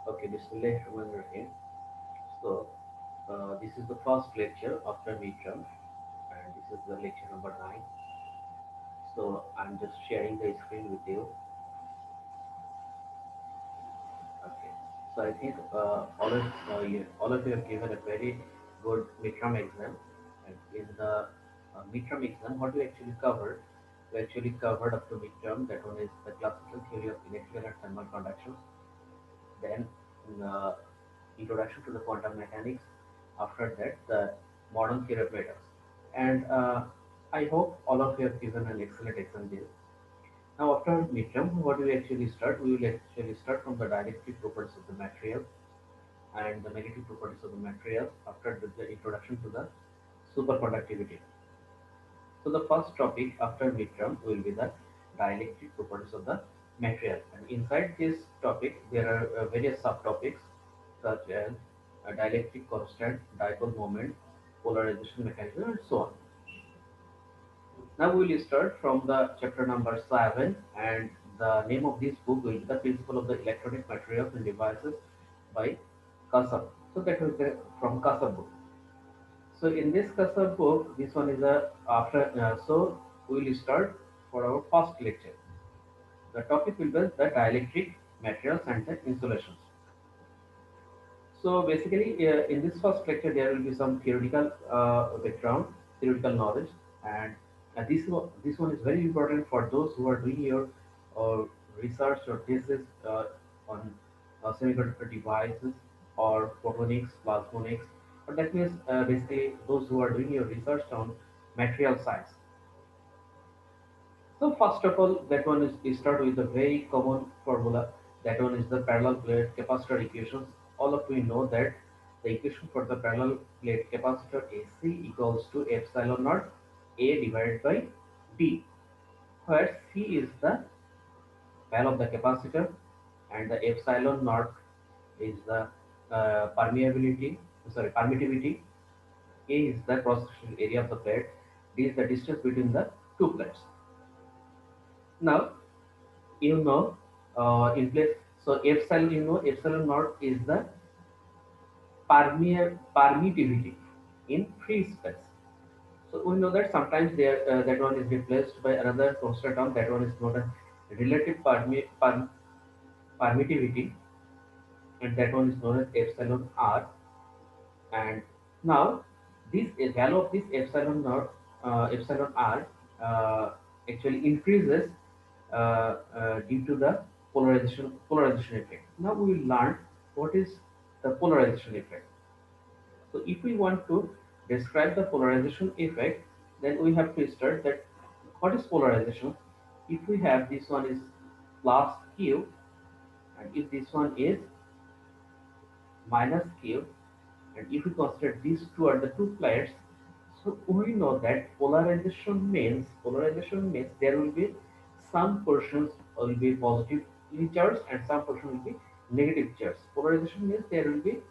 Okay, Bismillahirrahmanirrahim. So, this is the first lecture after midterm, and this is the lecture number 9. So, I'm just sharing the screen with you. Okay. So, I think all of you have given a very good midterm exam, and in the midterm exam, what we actually covered, we actually covered up to midterm. That one is the classical theory of electrical and thermal conductions. Then uh, introduction to the quantum mechanics. After that, the modern theory of metals. And I hope all of you have given an excellent exam there. Now, after midterm, what do we actually start? We will actually start from the dielectric properties of the material and the negative properties of the material after the introduction to the superconductivity. So the first topic after midterm will be the dielectric properties of the material. And inside this topic, there are various subtopics such as dielectric constant, dipole moment, polarization mechanism, and so on. Now we will start from the chapter number 7, and the name of this book will be The Principle of the Electronic Materials and Devices by Kasab. So that was from Kasab book. So in this Kasab book, this one is a after. So we will start for our first lecture. The topic will be the dielectric materials and the insulations. So basically, in this first lecture, there will be some theoretical background, theoretical knowledge, and this one is very important for those who are doing your research or thesis on semiconductor devices or photonics, plasmonics. But that means basically those who are doing your research on material science. So first of all, that one is start with a very common formula. That one is the parallel plate capacitor equations. All of we know that the equation for the parallel plate capacitor AC equals to epsilon naught A divided by B, where C is the value of the capacitor and the epsilon naught is the permittivity. A is the cross-sectional area of the plate. D is the distance between the two plates. Now in place, so epsilon, epsilon naught is the permittivity in free space. So we know that sometimes there that one is replaced by another constant term, that one is known as relative permittivity, and that one is known as epsilon r. And now this value of this epsilon naught, epsilon r, actually increases due to the polarization effect. Now we will learn what is the polarization effect. So if we want to describe the polarization effect, then we have to start that what is polarization. If we have this one is plus q, and if this one is minus q, and if we consider these two are the two plates, so we know that polarization means there will be some portions will be positively charged and some portion will be negative charged. Polarization means there will be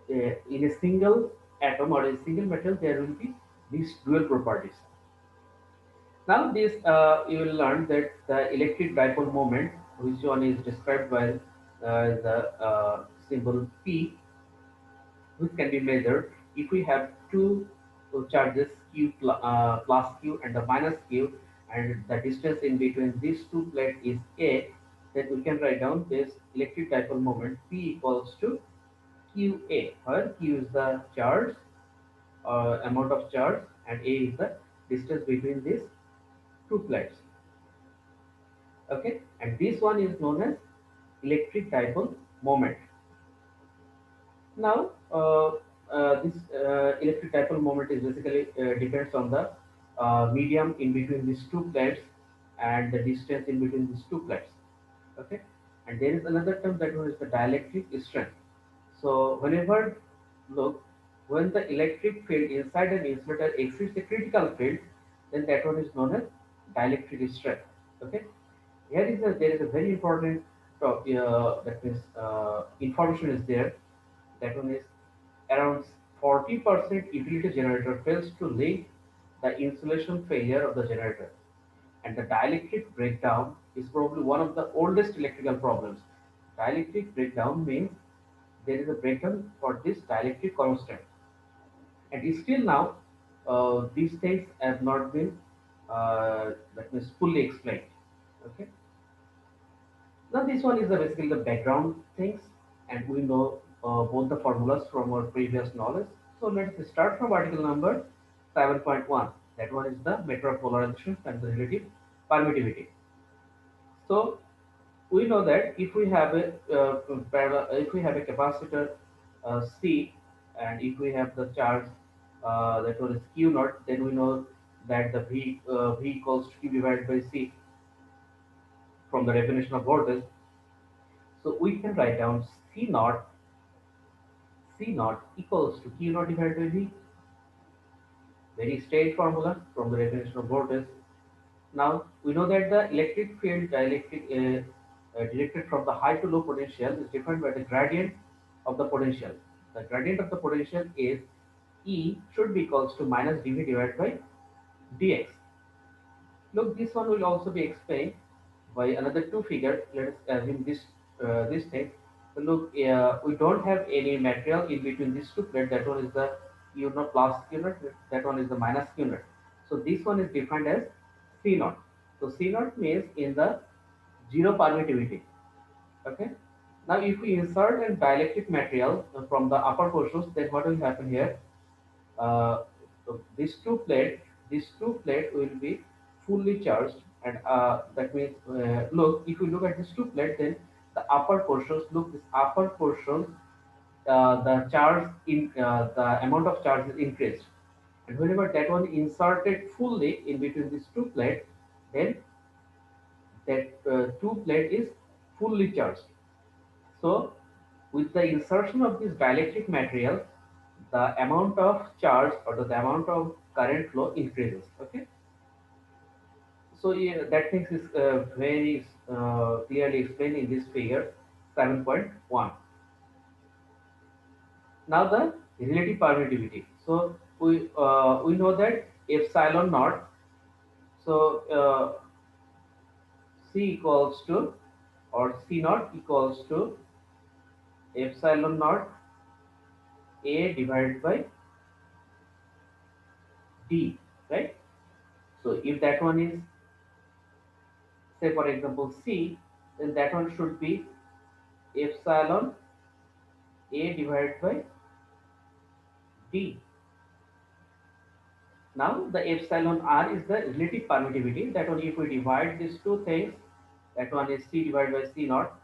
in a single atom or a single metal there will be these dual properties. Now this you will learn that the electric dipole moment, which one is described by the symbol P, which can be measured if we have two charges plus q and the minus q, and the distance in between these two plates is a, then we can write down this electric dipole moment P equals to qa, where q is the charge amount of charge and a is the distance between these two plates. Okay, and this one is known as electric dipole moment. Now, this electric dipole moment is basically depends on the medium in between these two plates and the distance in between these two plates. Okay, and there is another term that is the dielectric strength. So, whenever look when the electric field inside an insulator exceeds the critical field, then that one is known as dielectric strength. Okay, there is a very important that means information is there. That one is around 40% utility generator fails to link the insulation failure of the generator, and the dielectric breakdown is probably one of the oldest electrical problems. Dielectric breakdown means there is a breakdown for this dielectric constant. And still now, these things have not been, that means, fully explained. Okay. Now this one is basically the background things, and we know both the formulas from our previous knowledge. So let's start from article number 7.1. That one is the matter of polarization and the relative permittivity. So we know that if we have a if we have a capacitor C, and if we have the charge that one is Q naught, then we know that the V equals to Q divided by C from the definition of voltage. So we can write down C naught equals to Q naught divided by V. Very straight formula from the definition of voltage. Now we know that the electric field directed from the high to low potential is defined by the gradient of the potential. The gradient of the potential is E should be equals to minus dV divided by dx. Look, this one will also be explained by another two figure. Let us assume this thing. So look, we don't have any material in between these two plates. That one is the Q naught plus Q naught. That one is the minus Q naught. So this one is defined as C naught. So C naught means in the zero permittivity. Okay. Now, if we insert a dielectric material from the upper portions, then what will happen here? uh, so these two plate will be fully charged, and that means, look, if you look at these two plate, then the upper portions, look, this upper portions, the amount of charge is increased, and whenever that one inserted fully in between these two plate, then that two plate is fully charged. So with the insertion of this dielectric material, the amount of charge or the amount of current flow increases. Okay. So yeah, that thing is very clearly explained in this figure 7.1. Now the relative permittivity. So we know that epsilon naught. So C equals to, or C naught equals to epsilon naught A divided by D, right? So if that one is, say for example, C, then that one should be epsilon A divided by D. Now the epsilon R is the relative permittivity. That one, if we divide these two things, that one is C divided by C naught,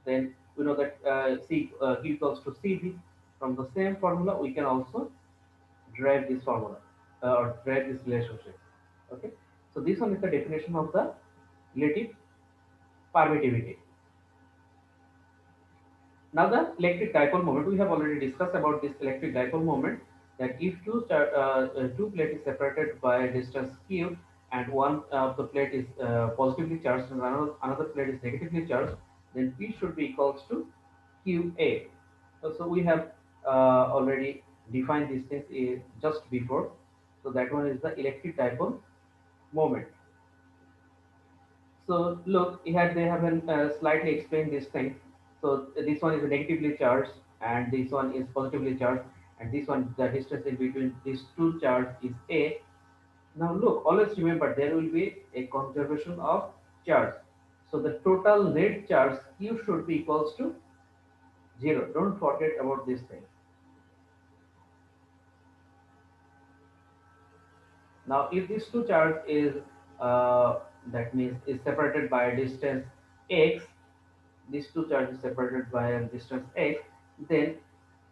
then we know that Q equals to CV. From the same formula, we can also derive this formula or derive this relationship. Okay. So this one is the definition of the relative permittivity. Now the electric dipole moment, we have already discussed about this electric dipole moment, that if two plate is separated by a distance q, and one of the plate is positively charged and another plate is negatively charged, then P should be equals to QA. So we have already defined these things just before. So that one is the electric dipole moment. So look, here they have slightly explained this thing. So this one is negatively charged, and this one is positively charged, and this one, the distance in between these two charges is a. Now look, always remember there will be a conservation of charge. So the total net charge Q should be equals to zero. Don't forget about this thing. Now, if this two charge is that means is separated by a distance x, these two charges separated by a distance x, then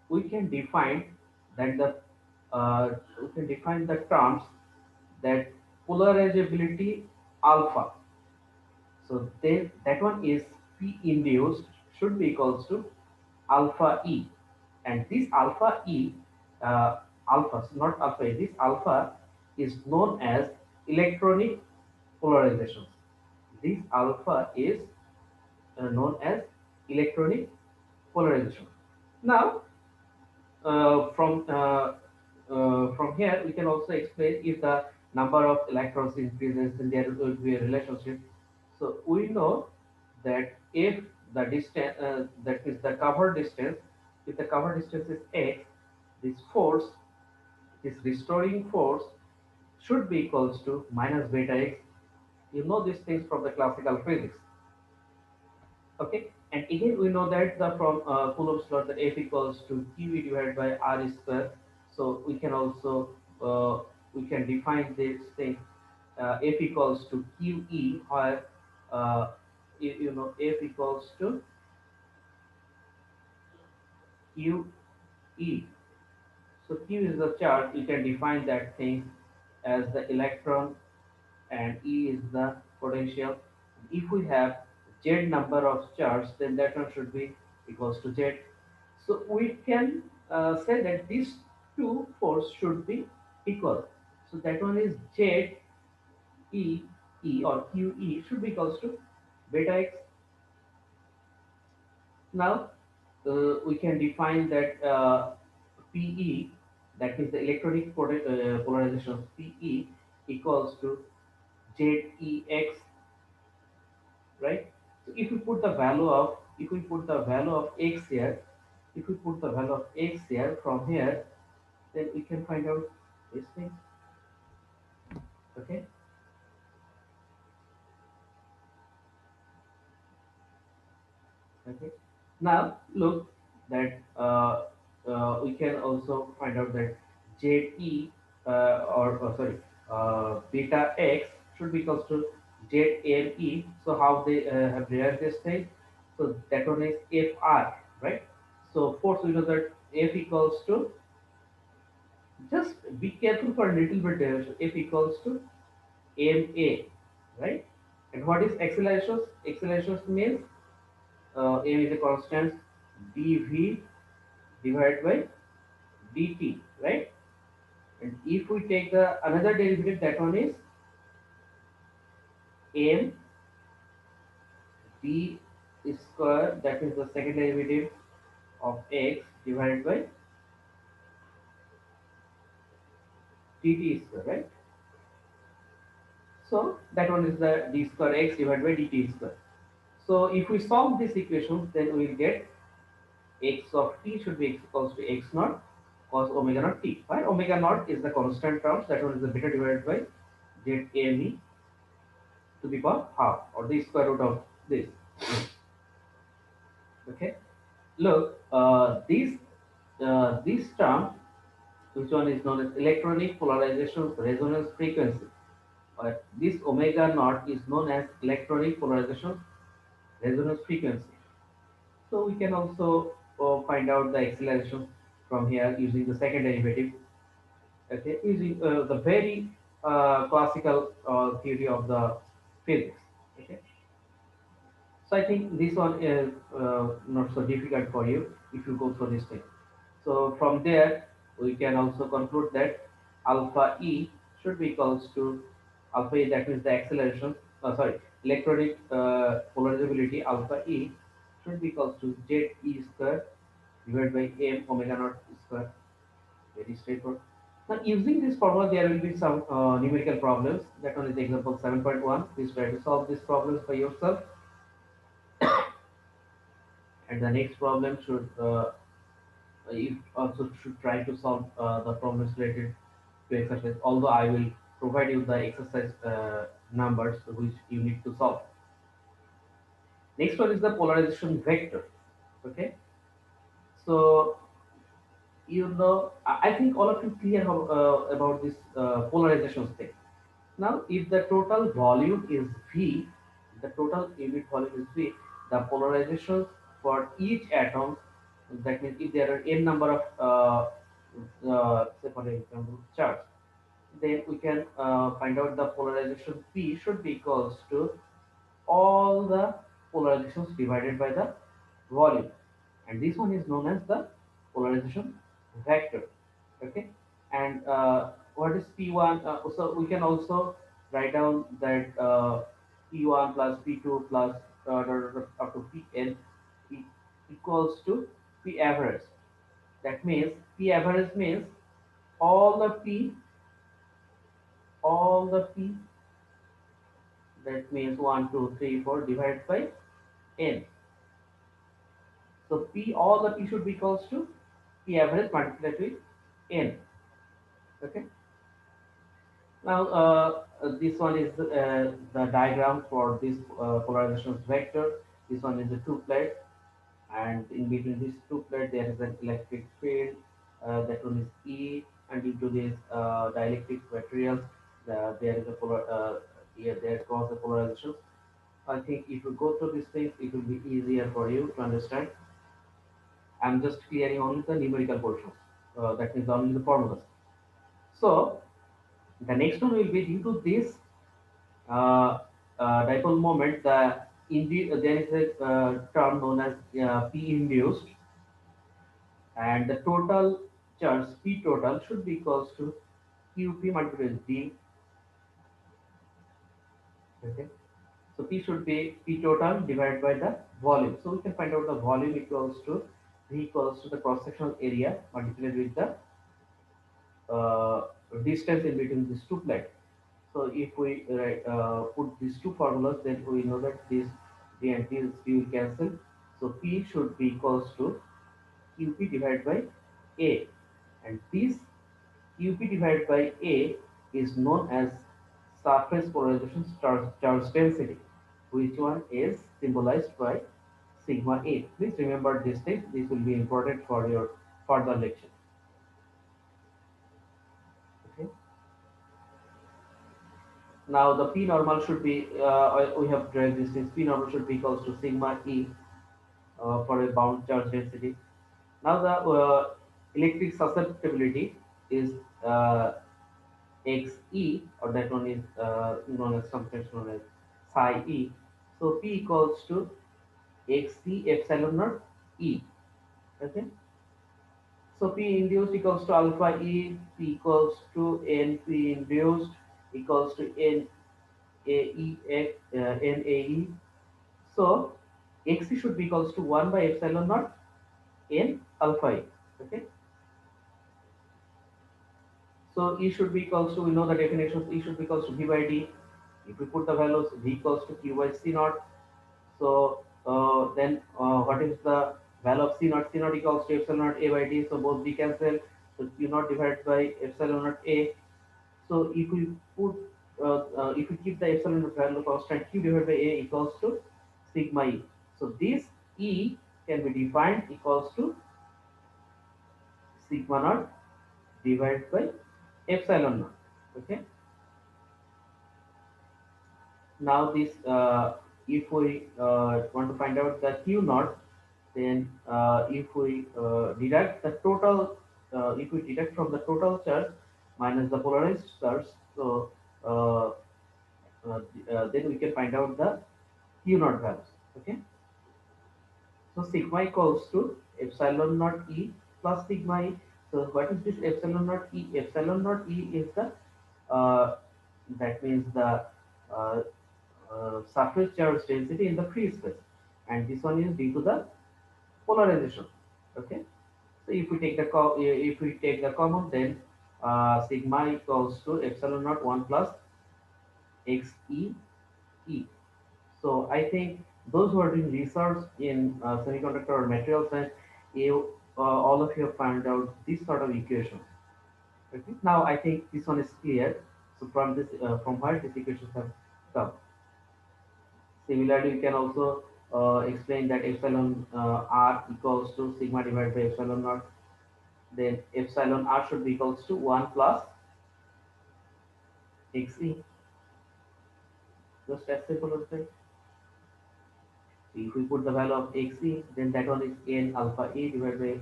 we can define that the we can define the terms that polarizability alpha. So then that one is P induced should be equals to alpha E, and this alpha E, alpha, so not alpha E, this alpha is known as electronic polarizations. This alpha is known as electronic polarization. Now, from here we can also explain if the number of electrons increases, then there will be a relationship. So we know that if the distance, that is the cover distance. If the cover distance is x, this force, this restoring force, should be equals to minus beta x. You know these things from the classical physics. Okay, and again we know that the from Coulomb's law that F equals to QE divided by R square. So we can also we can define this thing F equals to QE, where you know F equals to QE. So Q is the charge. You can define that thing as the electron, and E is the potential. If we have Z number of charge, then that one should be equals to Z. So we can say that these two force should be equal. So that one is Z E E or Q E should be equals to beta x. Now we can define that PE, that is the electronic polarization, PE equals to ZEX, right? So if we put the value of x here, if we put the value of x here from here, then we can find out this thing. Okay, okay. Now look that we can also find out that ZE or sorry beta x should be equals to ZME. So how they have derived this thing? So that one is FR, right? So force we know that F equals to, just be careful for a little bit there. F equals to MA, right? And what is accelerations? Accelerations means M is a constant, dV divided by dt, right? And if we take the another derivative, that one is m d square, that is the second derivative of x divided by dt square, right? So that one is the d square x divided by dt square. So if we solve this equation, then we will get x of t should be x equals to x naught cos omega naught t. Why omega naught is the constant terms, that one is the beta divided by z a m e to the power half, or the square root of this. Okay, look, this term, which one is known as electronic polarization resonance frequency, or this omega naught is known as electronic polarization resonance frequency. So we can also find out the acceleration from here using the second derivative. Okay, using the very classical theory of the physics. Okay, so I think this one is not so difficult for you if you go through this thing. So from there, we can also conclude that alpha E should be equals to alpha E, that means the acceleration, sorry, electronic polarizability alpha E should be equals to Z E square divided by M omega naught square. Very straightforward. Now using this formula, there will be some numerical problems. That one is example 7.1. Please try to solve these problems by yourself. And the next problem should you also should try to solve the problems related to exercise. Although I will provide you the exercise numbers which you need to solve. Next one is the polarization vector. Okay, so you know I think all of you clear how, about this polarization thing. Now, if the total volume is V, the total unit volume is V, the polarizations for each atom, that means if there are n number of, say for example, charge, then we can find out the polarization P should be equals to all the polarizations divided by the volume, and this one is known as the polarization vector. Okay, and what is p1? So we can also write down that p1 plus p2 plus up to pn equals to p average. That means p average means all the p, all the p, that means 1 2 3 4 divided by n. So P, all the P should be equals to P average multiplied with N. Okay. Now this one is the diagram for this polarization vector. This one is a two plate, and in between these two plates there is an electric field. That one is E, and due to this dielectric materials, there is a here there cause a polarization. I think if you go through these things, it will be easier for you to understand. I'm just clearing only the numerical portions. That means only the formulas. So the next one will be due to this uh, dipole moment. There is a term known as P induced, and the total charge P total should be equals to QP multiplied with D. Okay. So P should be P total divided by the volume. So we can find out the volume equals to V equals to the cross sectional area multiplied with the uh, distance in between these two plates. So if we put these two formulas, then we know that this D and this D will cancel. So P should be equals to QP divided by A, and this QP divided by A is known as surface polarization charge density, which one is symbolized by sigma A. Please remember this thing. This will be important for your further lecture. Okay. Now the P normal should be, we have derived this thing. P normal should be equals to sigma E for a bound charge density. Now the electric susceptibility is Xe, or that one is known as sometimes known as psi E. So P equals to Xc epsilon naught E. Okay. So P induced equals to alpha E. P equals to Np induced equals to NaE. So Xc should be equals to 1 by epsilon naught N alpha E. Okay. So E should be equals to, we know the definition of E should be equals to V by D. If we put the values, V equals to Q by C naught. So then what is the value of C naught? C naught equals to epsilon naught A by D. So both D cancel. So Q naught divided by epsilon naught A. So if we put, if we keep the epsilon naught value constant, Q divided by A equals to sigma E. So this E can be defined equals to sigma naught divided by epsilon naught. Okay. Now this, if we want to find out the Q naught, then if we deduct the total, if we deduct from the total charge minus the polarized charge, so uh, then we can find out the Q naught values. Okay. So sigma equals to epsilon naught E plus sigma E. So what is this epsilon naught E? Epsilon naught E is the uh, that means the uh, surface charge density in the free space, and this one is due to the polarization. Okay. So if we take the common, then sigma equals to epsilon naught 1 plus x e. So I think those who are doing research in semiconductor or material science, all of you have found out this sort of equations. Okay. Now I think this one is clear. So from this, from where these equations have come. Similarly, we can also explain that epsilon r equals to sigma divided by epsilon naught. Then epsilon r should be equals to 1 plus xe. Just as simple as that. If we put the value of xe, then that one is n alpha a divided by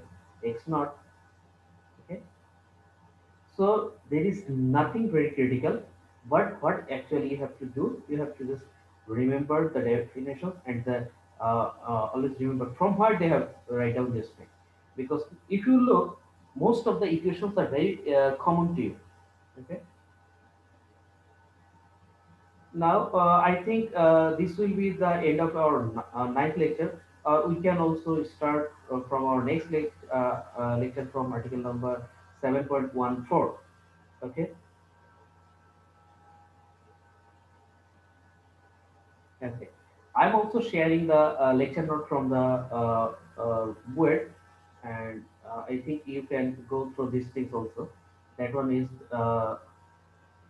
x naught. Okay. So there is nothing very critical, but what actually you have to do, you have to just remember the definitions and the always remember from where they have write down this thing. Because if you look, most of the equations are very common to you. Okay. Now I think this will be the end of our ninth lecture. We can also start from our next lecture from article number 7.14. Okay. Okay. I'm also sharing the lecture note from the board, and I think you can go through these things also. That one is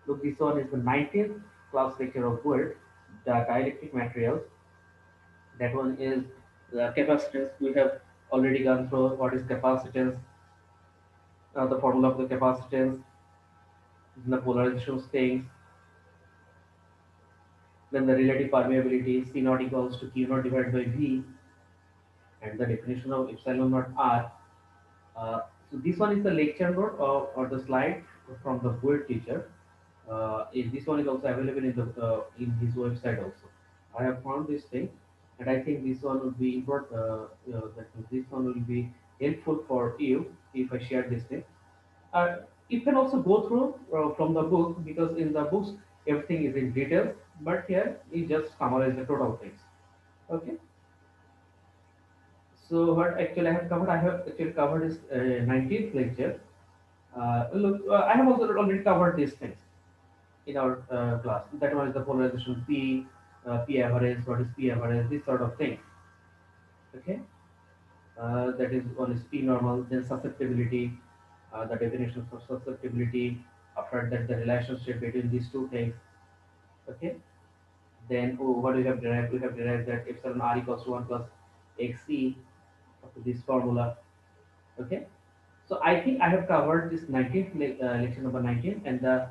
look. This one is the 19th class lecture of board, the dielectric materials. That one is the capacitance. We have already gone through what is capacitance, the formula of the capacitance, the polarization things, then the relative permeability, C naught equals to Q naught divided by V, and the definition of epsilon naught R. So this one is the lecture note or the slide from the board teacher. This one is also available in his website also. I have found this thing, and I think this one would be important. That this one will be helpful for you if I share this thing. Uh, you can also go through from the book because in the books everything is in details, but here we just summarize the total things. Okay. So what actually I have covered, I have actually covered is 19th lecture. Look, I have also already covered these things in our class. That one is the polarization P, P average, what is P average, this sort of thing. Okay, that is one is P normal, then susceptibility, the definition for susceptibility. After that, the relationship between these two things. Okay, then what we have derived? We have derived that epsilon r equals to 1 plus xc up to this formula. Okay, so I think I have covered this 19th lecture number 19, and the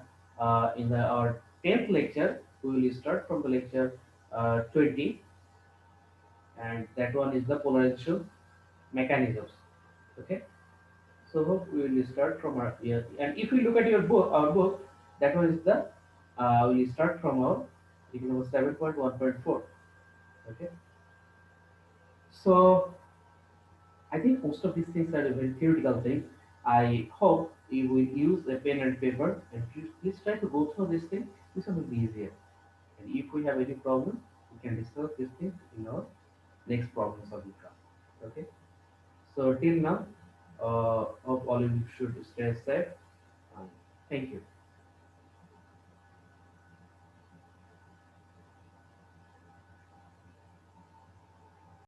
in the our 10th lecture we will start from the lecture 20, and that one is the polarization mechanisms. Okay, so we will start from our here, and if we look at your book, our book, that one is the we will start from our lecture number 7.1.4. Okay, so I think most of these things are very theoretical things. I hope you will use a pen and paper and please try to go through this thing. This one will be easier. And if we have any problem, we can discuss this thing in our next problem solving class. Okay. So till now, hope all of you should stay safe. Um, Thank you.